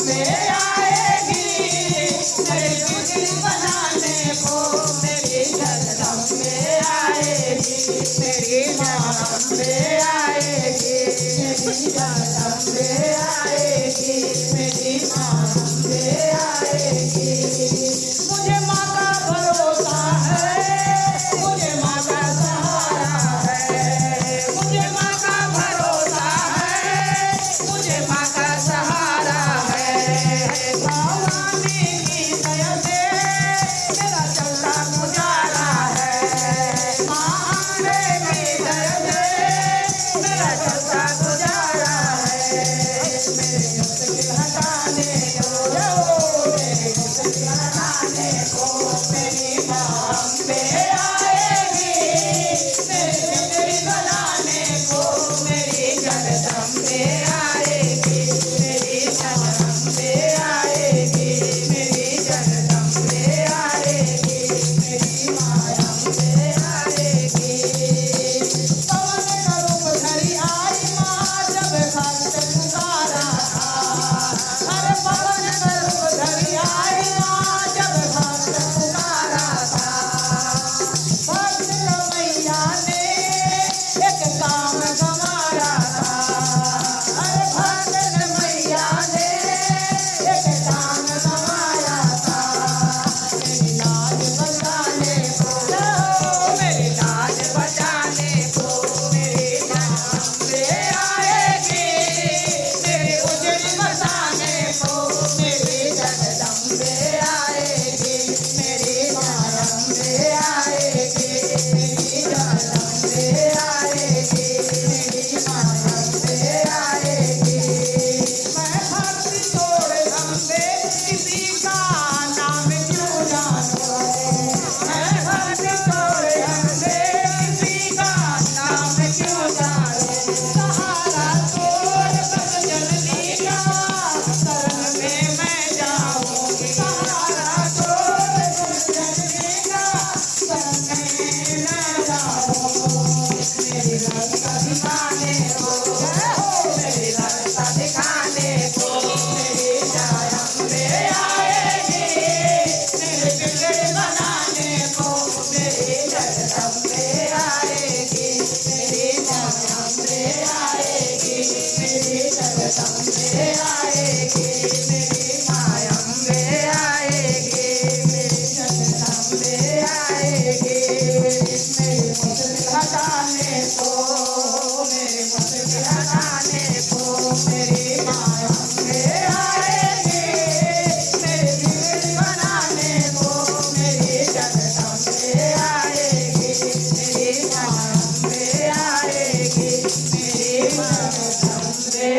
जगदम्बे आएगी, मेरी बिगड़ी बनाने को मेरी जगदम्बे आएगी, मेरी जगदम्बे आएगी, मेरी जगदम्बे आएगी, मेरी जगदम्बे आएगी। मुझे माँ का भरोसा है, मुझे माँ का सहारा है, मुझे माँ का भरोसा है, मुझे माँ का सहारा है। भवानी की दया से मेरा चलता गुजारा है, माँ अम्बे की दया से मेरा चलता गुजारा है। मेरे मुश्किल हटाने को, मेरे मुश्किल हटाने को मेरी माँ अम्बे आएगी, मेरी बिगड़ी बनाने को मेरी जगदम्बे आएगी, मेरी जगदम्बे आएगी, मेरी जगदम्बे आएगी, मेरी माँ अम्बे आएगी। पवन का रूप धरी आई माँ जब भक्त पुकारा था, अरे पवन का रूप धरी आई माँ जब भक्त पुकारा था। भक्त मैया ने एक काम गंवारा था, अरे भक्त मैया ने एक काम गंवारा था। मेरी लाज बचाने को, मेरी लाज बचाने को मेरी जगदम्बे आएगी, मेरी उजड़ी बचाने को मेरी जगदम्बे आएगी, मेरी माँ अम्बे आएगी, मेरी जगदम्बे आएगी, मेरी माँ अम्बे आएगी। मैं भक्ति तोड़ अम्बे किसी का नाम क्यों जानूं, मैं भक्ति तोड़ अम्बे किसी का नाम क्यों जानूं। सहारा तोड़ बस जननी का शरण में मैं जाऊंगी, सहारा तोड़ बस जननी का शरण में मैं जाऊंगी। मेरी रास्ता दिखाने को, मेरी रास्ता दिखाने को मेरी जगदम्बे आएगी, मेरी बिगड़ी बनाने को मेरी जगदम्बे आएगी, मेरी जगदम्बे आएगी, मेरी जगदम्बे आएगी, मेरी माँ अम्बे आएगी, मेरी जगदम्बे आएगी। मेरी मुश्किल हटाने को, मेरी मुश्किल हटाने को मेरी माँ अम्बे आएगी, मेरी बिगड़ी बनाने को मेरी जगदम्बे आएगी, मेरी माँ अम्बे आएगी, मेरी जगदम्बे